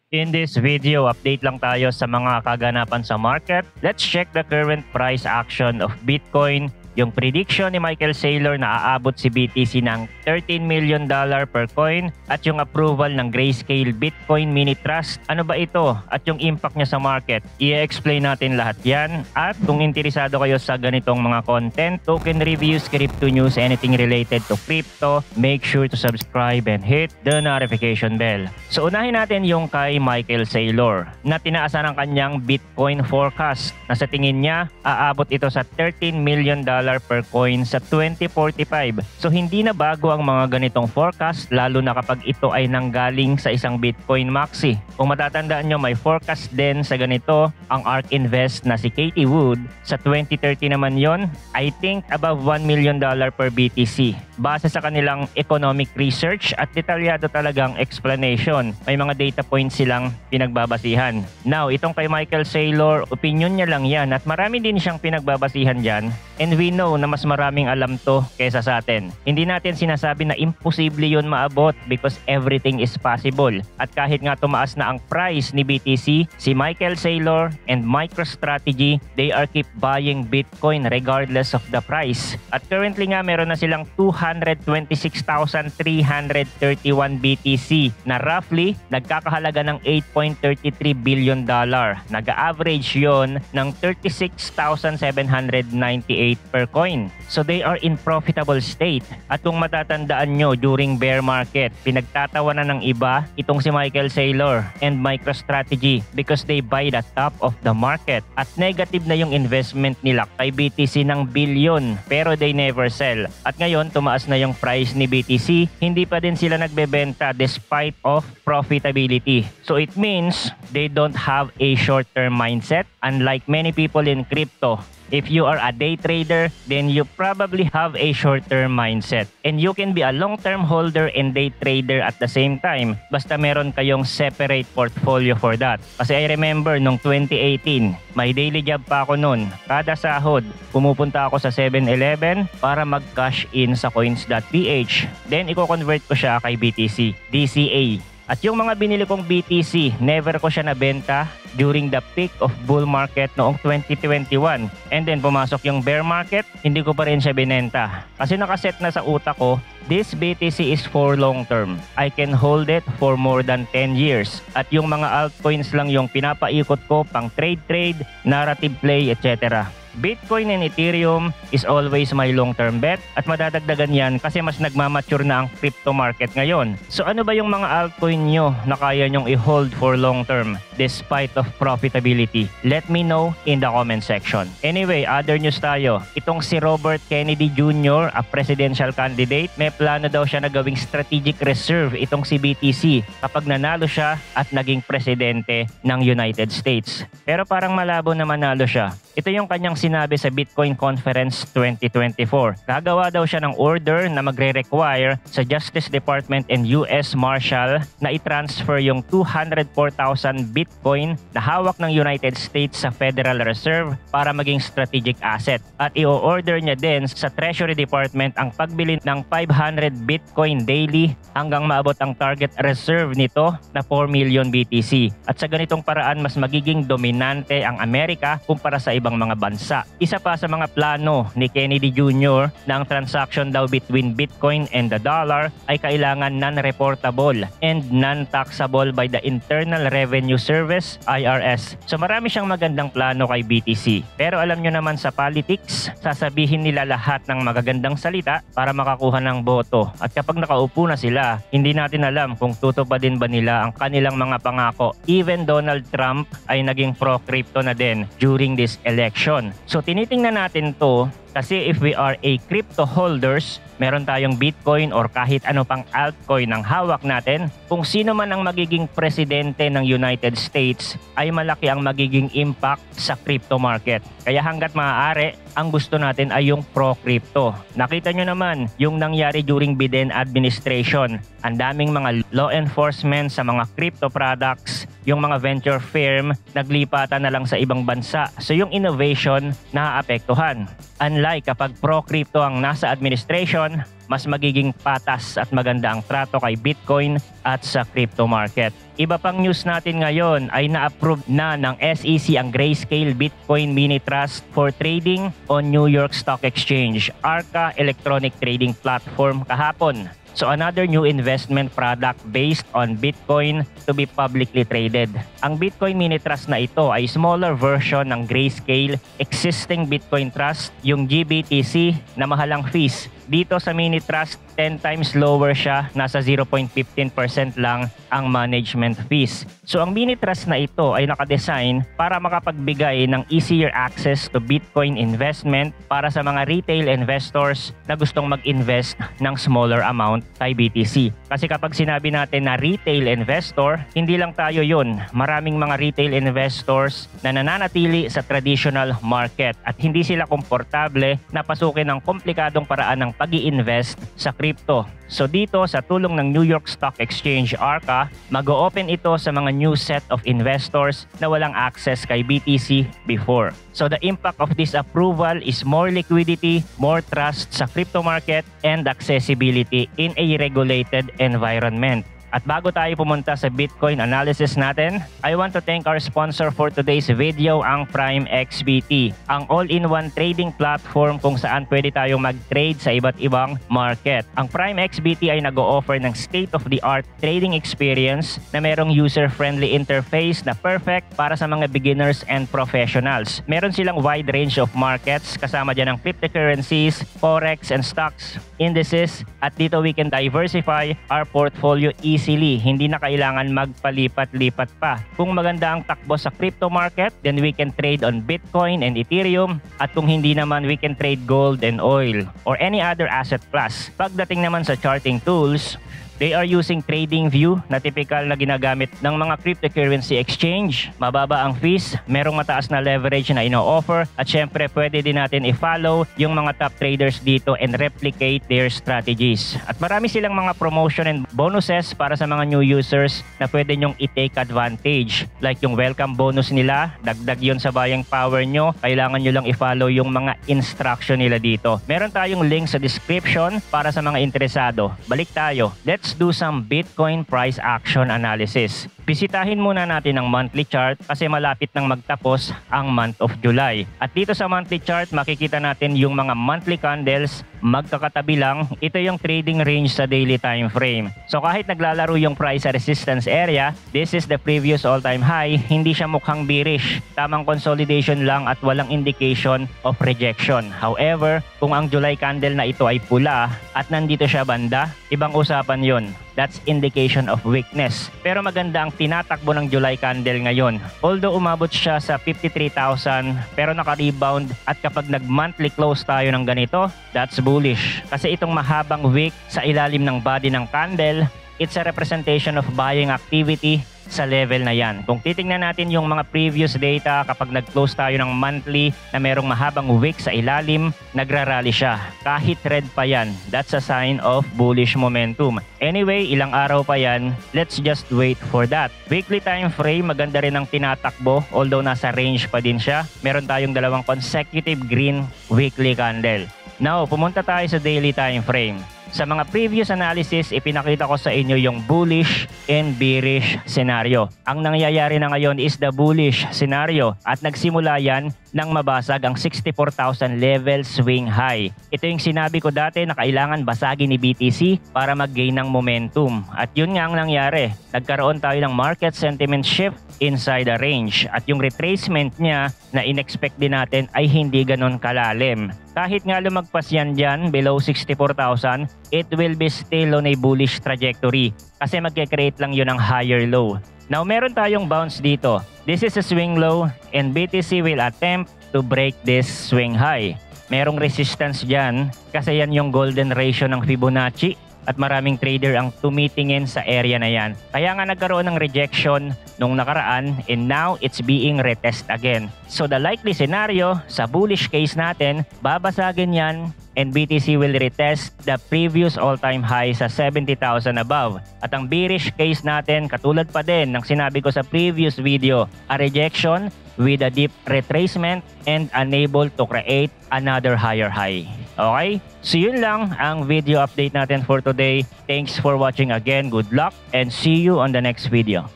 In this video, update lang tayo sa mga kaganapan sa market. Let's check the current price action of Bitcoin. Yung prediction ni Michael Saylor na aabot si BTC ng $13 million per coin at yung approval ng Grayscale Bitcoin Mini Trust. Ano ba ito? At yung impact niya sa market? I-explain natin lahat yan. At kung interesado kayo sa ganitong mga content, token reviews, crypto news, anything related to crypto, make sure to subscribe and hit the notification bell. So unahin natin yung kay Michael Saylor na tinaasan ang kanyang Bitcoin forecast na sa tingin niya aabot ito sa $13 million per coin sa 2045. So hindi na bago ang mga ganitong forecast lalo na kapag ito ay nanggaling sa isang Bitcoin Maxi. Kung matatandaan nyo, may forecast din sa ganito ang ARK Invest na si Katie Wood. Sa 2030 naman yon, I think above $1 million per BTC. Base sa kanilang economic research at detalyado talagang explanation. May mga data points silang pinagbabasihan. Now, itong kay Michael Saylor, opinion niya lang yan at marami din siyang pinagbabasihan dyan. And we know na mas maraming alam to kaysa sa atin. Hindi natin sinasabi na imposible yun maabot because everything is possible. At kahit nga tumaas na ang price ni BTC, si Michael Saylor and MicroStrategy, they are keep buying Bitcoin regardless of the price. At currently nga meron na silang 226,331 BTC na roughly nagkakahalaga ng $8.33 billion. Nag-average yon ng 36,798 per coin. So they are in profitable state. At kung matatandaan nyo during bear market, pinagtatawanan ng iba itong si Michael Saylor and MicroStrategy because they buy the top of the market. At negative na yung investment nila kay BTC ng billion pero they never sell. At ngayon tumaas na yung price ni BTC, hindi pa din sila nagbebenta despite of profitability. So it means they don't have a short-term mindset unlike many people in crypto. If you are a day trader, then you probably have a short-term mindset. And you can be a long-term holder and day trader at the same time. Basta meron kayong separate portfolio for that. Kasi I remember nung 2018, may daily job pa ako noon. Kada sahod, pumupunta ako sa 7-Eleven para mag-cash in sa coins.ph. Then, i-convert ko siya kay BTC, DCA. At yung mga binili kong BTC, never ko siya nabenta during the peak of bull market noong 2021. And then pumasok yung bear market, hindi ko pa rin siya binenta. Kasi nakaset na sa utak ko, this BTC is for long term. I can hold it for more than 10 years. At yung mga altcoins lang yung pinapaikot ko pang trade, narrative play, etc. Bitcoin and Ethereum is always my long-term bet at madadagdagan yan kasi mas nagmamature na ang crypto market ngayon. So ano ba yung mga altcoin nyo na kaya nyong i-hold for long-term despite of profitability? Let me know in the comment section. Anyway, other news tayo. Itong si Robert Kennedy Jr., a presidential candidate, may plano daw siya na gawing strategic reserve itong si BTC kapag nanalo siya at naging presidente ng United States. Pero parang malabo na manalo siya. Ito yung kanyang sinabi sa Bitcoin Conference 2024. Gagawa daw siya ng order na magre-require sa Justice Department and US Marshal na i-transfer yung 204,000 Bitcoin na hawak ng United States sa Federal Reserve para maging strategic asset. At i-order niya din sa Treasury Department ang pagbili ng 500 Bitcoin daily hanggang maabot ang target reserve nito na 4 million BTC. At sa ganitong paraan, mas magiging dominante ang Amerika kumpara sa ibang mga bansa. Isa pa sa mga plano ni Kennedy Jr. na ang transaction daw between Bitcoin and the dollar ay kailangan non-reportable and non-taxable by the Internal Revenue Service, IRS. So marami siyang magandang plano kay BTC. Pero alam nyo naman sa politics, sasabihin nila lahat ng magagandang salita para makakuha ng boto. At kapag nakaupo na sila, hindi natin alam kung tutupadin ba nila ang kanilang mga pangako. Even Donald Trump ay naging pro-crypto na din during this election. So tinitingnan natin to kasi if we are a crypto holders, meron tayong Bitcoin or kahit ano pang altcoin ng hawak natin, kung sino man ang magiging presidente ng United States ay malaki ang magiging impact sa crypto market. Kaya hanggat maaari, ang gusto natin ay yung pro-crypto. Nakita nyo naman yung nangyari during Biden administration. Ang daming mga law enforcement sa mga crypto products, yung mga venture firm naglipatan na lang sa ibang bansa. So yung innovation naapektuhan. Unlike kapag pro-crypto ang nasa administration, mas magiging patas at maganda ang trato kay Bitcoin at sa crypto market. Iba pang news natin ngayon ay na-approve na ng SEC ang Grayscale Bitcoin Mini Trust for trading on New York Stock Exchange, ARCA electronic trading platform kahapon. So another new investment product based on Bitcoin to be publicly traded. Ang Bitcoin Mini Trust na ito ay smaller version ng Grayscale existing Bitcoin Trust, yung GBTC na mahalang fees. Dito sa Mini Trust, 10 times lower siya, nasa 0.15% lang ang management fees. So ang Mini Trust na ito ay nakadesign para makapagbigay ng easier access to Bitcoin investment para sa mga retail investors na gustong mag-invest ng smaller amount kay BTC. Kasi kapag sinabi natin na retail investor, hindi lang tayo yun. Maraming mga retail investors na nananatili sa traditional market at hindi sila komportable na pasukin ng komplikadong paraan ng pag-i-invest sa crypto. So dito sa tulong ng New York Stock Exchange ARCA, mag-o-open ito sa mga new set of investors na walang access kay BTC before. So the impact of this approval is more liquidity, more trust sa crypto market, and accessibility in a regulated environment. At bago tayo pumunta sa Bitcoin analysis natin, I want to thank our sponsor for today's video, ang Prime XBT, ang all-in-one trading platform kung saan pwede tayong mag-trade sa iba't ibang market. Ang Prime XBT ay nag-o-offer ng state-of-the-art trading experience na merong user-friendly interface na perfect para sa mga beginners and professionals. Meron silang wide range of markets, kasama dyan ang cryptocurrencies, forex and stocks, indices, at dito we can diversify our portfolio easily. Hindi na kailangan magpalipat-lipat pa. Kung maganda ang takbo sa crypto market, then we can trade on Bitcoin and Ethereum. At kung hindi naman, we can trade gold and oil or any other asset class. Pagdating naman sa charting tools, they are using TradingView na typical na ginagamit ng mga cryptocurrency exchange. Mababa ang fees, merong mataas na leverage na ino-offer, at syempre pwede din natin i-follow yung mga top traders dito and replicate their strategies. At marami silang mga promotion and bonuses para sa mga new users na pwede nyong i-take advantage. Like yung welcome bonus nila, dagdag yun sa buying power nyo, kailangan nyo lang i-follow yung mga instruction nila dito. Meron tayong link sa description para sa mga interesado. Balik tayo. Let's do some Bitcoin price action analysis. Bisitahin muna natin ang monthly chart kasi malapit nang magtapos ang month of July. At dito sa monthly chart, makikita natin yung mga monthly candles magkakatabi lang. Ito yung trading range sa daily time frame. So kahit naglalaro yung price sa resistance area, this is the previous all-time high. Hindi siya mukhang bearish. Tamang consolidation lang at walang indication of rejection. However, kung ang July candle na ito ay pula at nandito siya banda, ibang usapan yon. That's indication of weakness. Pero maganda ang tinatakbo ng July candle ngayon. Although umabot siya sa 53,000 pero naka-rebound, at kapag nag-monthly close tayo ng ganito, that's bullish. Kasi itong mahabang wick sa ilalim ng body ng candle, it's a representation of buying activity sa level na yan. Kung titingnan natin yung mga previous data, kapag nag-close tayo ng monthly na merong mahabang wick sa ilalim, nagrarally siya. Kahit red pa yan, that's a sign of bullish momentum. Anyway, ilang araw pa yan, let's just wait for that. Weekly time frame, maganda rin ang tinatakbo, although nasa range pa din siya. Meron tayong dalawang consecutive green weekly candle. Now, pumunta tayo sa daily time frame. Sa mga previous analysis, ipinakita ko sa inyo yung bullish and bearish scenario. Ang nangyayari na ngayon is the bullish scenario at nagsimula yan nang mabasag ang 64,000 level swing high. Ito yung sinabi ko dati na kailangan basagin ni BTC para mag-gain ng momentum. At yun nga ang nangyari. Nagkaroon tayo ng market sentiment shift inside the range at yung retracement niya na in-expect din natin ay hindi ganon kalalim. Kahit nga lumagpas yan dyan below 64,000, it will be still on a bullish trajectory kasi magkikreate lang yun ng higher low. Now meron tayong bounce dito. This is a swing low and BTC will attempt to break this swing high. Merong resistance dyan kasi yan yung golden ratio ng Fibonacci at maraming trader ang tumitingin sa area na yan. Kaya nga nagkaroon ng rejection nung nakaraan and now it's being retest again. So the likely scenario sa bullish case natin, babasagin yan and BTC will retest the previous all-time high sa 70,000 above. At ang bearish case natin, katulad pa din ng sinabi ko sa previous video, a rejection with a deep retracement and unable to create another higher high. Okay? So yun lang ang video update natin for today. Thanks for watching again. Good luck and see you on the next video.